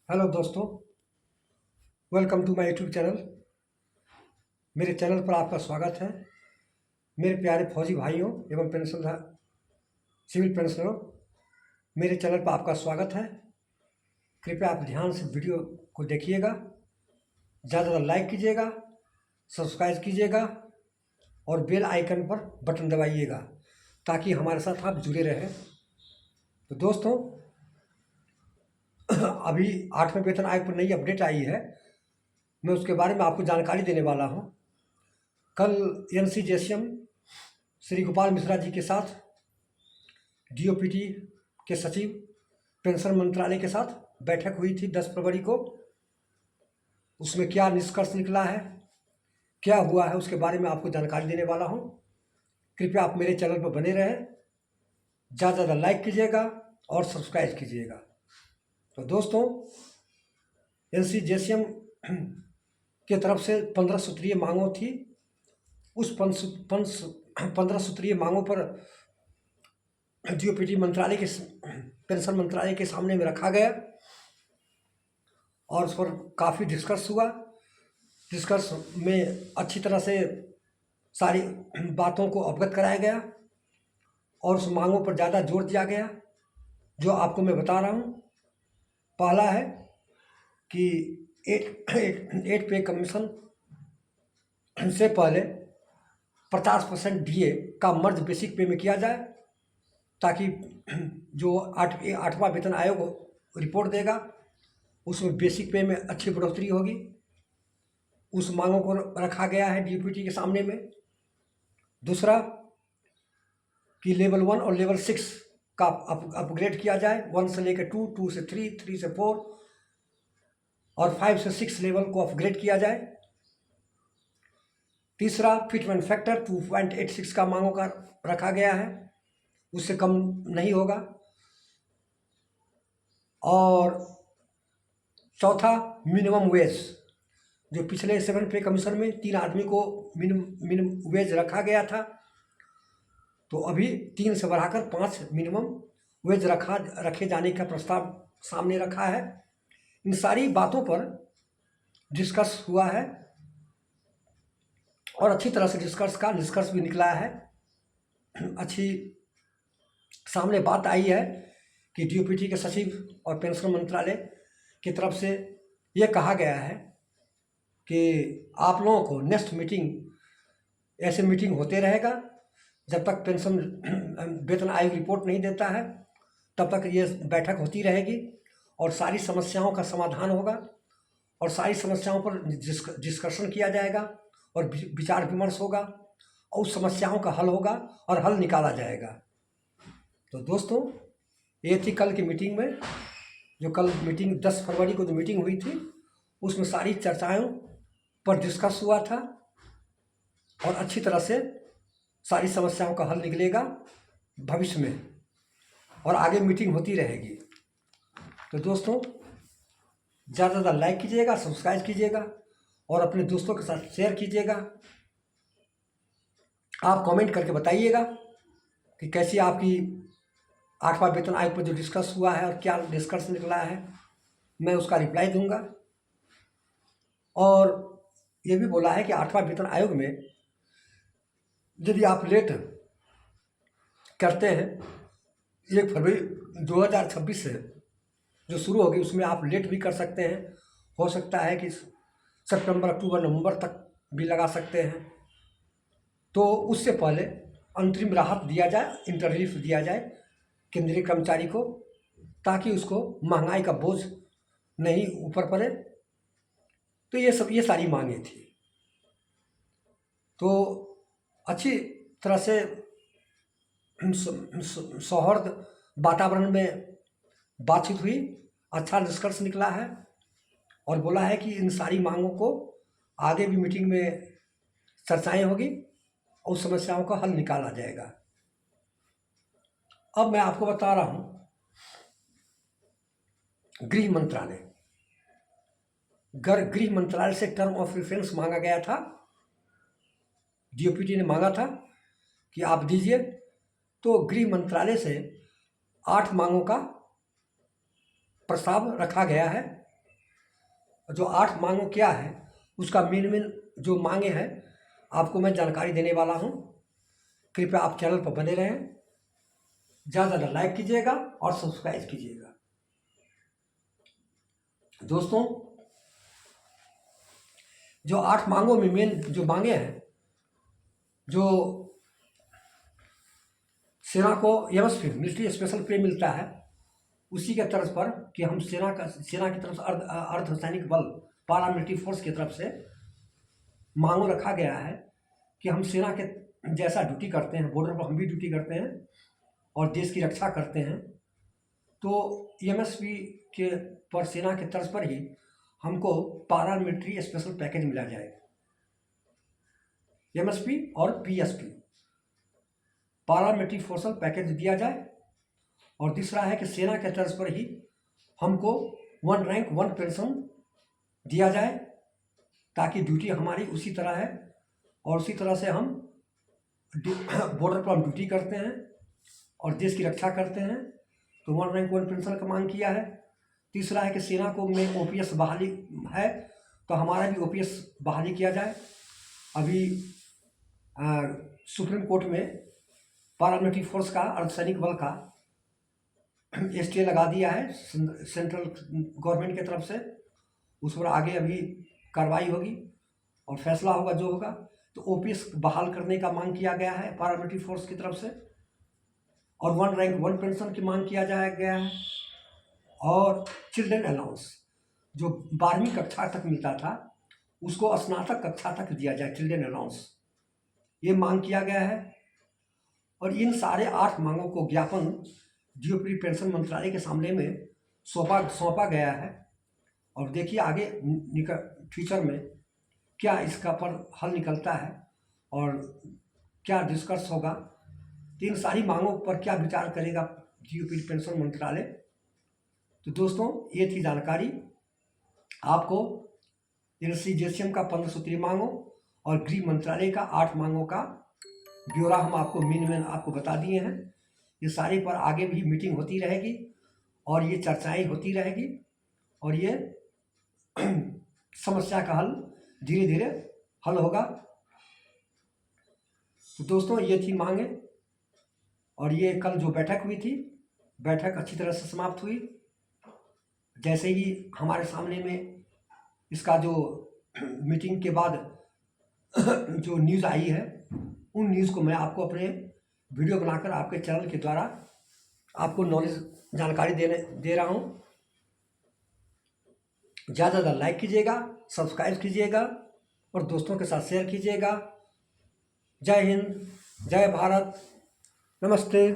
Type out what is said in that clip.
Hello दोस्तों, welcome to my YouTube channel. मेरे channel पर आपका स्वागत है। मेरे प्यारे फौजी भाइयों एवं पेंशनधार सिविल पेंशनरों, मेरे चैनल पर आपका स्वागत है। कृपया आप ध्यान से वीडियो को देखिएगा, ज़्यादा ज़्यादा लाइक कीजिएगा, सब्सक्राइब कीजिएगा और बेल आइकन पर बटन दबाइएगा ताकि हमारे साथ आप जुड़े रहें। तो दोस्तों, अभी 8वें वेतन आयोग पर नई अपडेट आई है, मैं उसके बारे में आपको जानकारी देने वाला हूँ। कल NCJCM श्री गोपाल मिश्रा जी के साथ DOPT के सचिव पेंशन मंत्रालय के साथ बैठक हुई थी 10 फरवरी को। उसमें क्या निष्कर्ष निकला है, क्या हुआ है, उसके बारे में आपको जानकारी देने वाला हूँ। कृपया आप मेरे चैनल पर बने रहें, ज़्यादा ज़्यादा लाइक कीजिएगा और सब्सक्राइब कीजिएगा। तो दोस्तों, NCJCM के तरफ से 15 सूत्रीय मांगों थी। उस 15 सूत्रीय मांगों पर DOPT मंत्रालय के पेंशन मंत्रालय के सामने में रखा गया और उस पर काफ़ी डिस्कस हुआ। डिस्कस में अच्छी तरह से सारी बातों को अवगत कराया गया और उस मांगों पर ज़्यादा जोर दिया गया, जो आपको मैं बता रहा हूँ। पहला है कि एट पे कमीशन से पहले 50% DA का मर्ज बेसिक पे में किया जाए, ताकि जो आठवां वेतन आयोग रिपोर्ट देगा उसमें बेसिक पे में अच्छी बढ़ोतरी होगी। उस मांगों को रखा गया है DOPT के सामने में। दूसरा कि लेवल 1 और लेवल 6 का अपग्रेड किया जाए, 1 से लेकर 2, 2 से 3, 3 से 4 और 5 से 6 लेवल को अपग्रेड किया जाए। तीसरा, फिटमेंट फैक्टर 2.86 का मांगों का रखा गया है, उससे कम नहीं होगा। और चौथा, मिनिमम वेज, जो पिछले 7 पे कमीशन में 3 आदमी को मिनिमम वेज रखा गया था, तो अभी 3 से बढ़ाकर 5 मिनिमम वेज रखे जाने का प्रस्ताव सामने रखा है। इन सारी बातों पर डिस्कस हुआ है और अच्छी तरह से निष्कर्ष भी निकला है। अच्छी सामने बात आई है कि DOPT के सचिव और पेंशन मंत्रालय की तरफ से ये कहा गया है कि आप लोगों को नेक्स्ट मीटिंग ऐसे मीटिंग होते रहेगा जब तक पेंशन वेतन आयोग रिपोर्ट नहीं देता है, तब तक ये बैठक होती रहेगी और सारी समस्याओं का समाधान होगा और सारी समस्याओं पर डिस्कशन किया जाएगा और विचार विमर्श होगा और उस समस्याओं का हल होगा और हल निकाला जाएगा। तो दोस्तों, ये थी कल की मीटिंग में, जो कल मीटिंग 10 फरवरी को जो मीटिंग हुई थी, उसमें सारी चर्चाओं पर डिस्कस हुआ था और अच्छी तरह से सारी समस्याओं का हल निकलेगा भविष्य में और आगे मीटिंग होती रहेगी। तो दोस्तों, ज़्यादा से ज़्यादा लाइक कीजिएगा, सब्सक्राइब कीजिएगा और अपने दोस्तों के साथ शेयर कीजिएगा। आप कमेंट करके बताइएगा कि कैसी आपकी 8वां वेतन आयोग पर जो डिस्कस हुआ है और क्या निष्कर्ष निकला है, मैं उसका रिप्लाई दूंगा। और ये भी बोला है कि 8वां वेतन आयोग में यदि आप लेट करते हैं 1 फरवरी 2026 से जो शुरू होगी, उसमें आप लेट भी कर सकते हैं। हो सकता है कि सितंबर, अक्टूबर, नवंबर तक भी लगा सकते हैं। तो उससे पहले अंतरिम राहत दिया जाए, इंटरलीफ दिया जाए केंद्रीय कर्मचारी को, ताकि उसको महंगाई का बोझ नहीं ऊपर पड़े। तो ये सारी मांगे थी। तो अच्छी तरह से सौहार्द वातावरण में बातचीत हुई, अच्छा निष्कर्ष निकला है और बोला है कि इन सारी मांगों को आगे भी मीटिंग में चर्चाएं होगी और उस समस्याओं का हल निकाला जाएगा। अब मैं आपको बता रहा हूं, गृह मंत्रालय से टर्म ऑफ रेफरेंस मांगा गया था। DOPT ने मांगा था कि आप दीजिए, तो गृह मंत्रालय से 8 मांगों का प्रस्ताव रखा गया है जो 8 मांगों क्या है उसका मेन जो मांगे हैं आपको मैं जानकारी देने वाला हूँ। कृपया आप चैनल पर बने रहें, ज़्यादा ज़्यादा लाइक कीजिएगा और सब्सक्राइब कीजिएगा। दोस्तों, जो 8 मांगों में मेन जो मांगे हैं, जो सेना को एमएसपी मिलिट्री स्पेशल पे मिलता है, उसी के तर्ज पर कि हम सेना की तरफ से अर्धसैनिक बल पारामिलिट्री फोर्स की तरफ से मांगों रखा गया है कि हम सेना के जैसा ड्यूटी करते हैं, बॉर्डर पर हम भी ड्यूटी करते हैं और देश की रक्षा करते हैं, तो एमएसपी के पर सेना के तर्ज पर ही हमको पारामिलिट्री स्पेशल पैकेज मिला जाएगा। एमएसपी और पीएसपी पारामिलिट्री फोर्सल पैकेज दिया जाए। और दूसरा है कि सेना के तर्ज पर ही हमको 1 रैंक 1 पेंशन दिया जाए, ताकि ड्यूटी हमारी उसी तरह है और उसी तरह से हम बॉर्डर पर हम ड्यूटी करते हैं और देश की रक्षा करते हैं, तो 1 रैंक 1 पेंशन का मांग किया है। तीसरा है कि सेना को में ओपीएस बहाली है, तो हमारा भी ओपीएस बहाली किया जाए। अभी सुप्रीम कोर्ट में पारामिलिट्री फोर्स का अर्धसैनिक बल का स्टे लगा दिया है सेंट्रल गवर्नमेंट की तरफ से, उस पर आगे अभी कार्रवाई होगी और फैसला होगा जो होगा। तो ओपीएस बहाल करने का मांग किया गया है पारामिलिट्री फोर्स की तरफ से, और 1 रैंक 1 पेंशन की मांग किया गया है, और चिल्ड्रन अलाउंस जो 12वीं कक्षा तक मिलता था उसको स्नातक कक्षा तक दिया जाए, चिल्ड्रन अलाउंस, ये मांग किया गया है। और इन सारे 8 मांगों को ज्ञापन डीओपी पेंशन मंत्रालय के सामने में सौंपा गया है। और देखिए आगे फ्यूचर में क्या इसका पर हल निकलता है और क्या डिस्कस होगा, तो इन सारी मांगों पर क्या विचार करेगा डीओपी पेंशन मंत्रालय। तो दोस्तों, ये थी जानकारी आपको एनसीजेसीएम का 15 सूत्रीय मांगों और गृह मंत्रालय का 8 मांगों का ब्यौरा हम आपको मेन आपको बता दिए हैं। ये सारे पर आगे भी मीटिंग होती रहेगी और ये चर्चाएं होती रहेगी और ये समस्या का हल धीरे धीरे हल होगा। तो दोस्तों, ये थी मांगे और ये कल जो बैठक हुई थी, बैठक अच्छी तरह से समाप्त हुई। जैसे ही हमारे सामने में इसका जो मीटिंग के बाद जो न्यूज़ आई है, उन न्यूज़ को मैं आपको अपने वीडियो बनाकर आपके चैनल के द्वारा आपको नॉलेज जानकारी दे रहा हूँ। ज़्यादा ज़्यादा लाइक कीजिएगा, सब्सक्राइब कीजिएगा और दोस्तों के साथ शेयर कीजिएगा। जय हिंद, जय भारत, नमस्ते।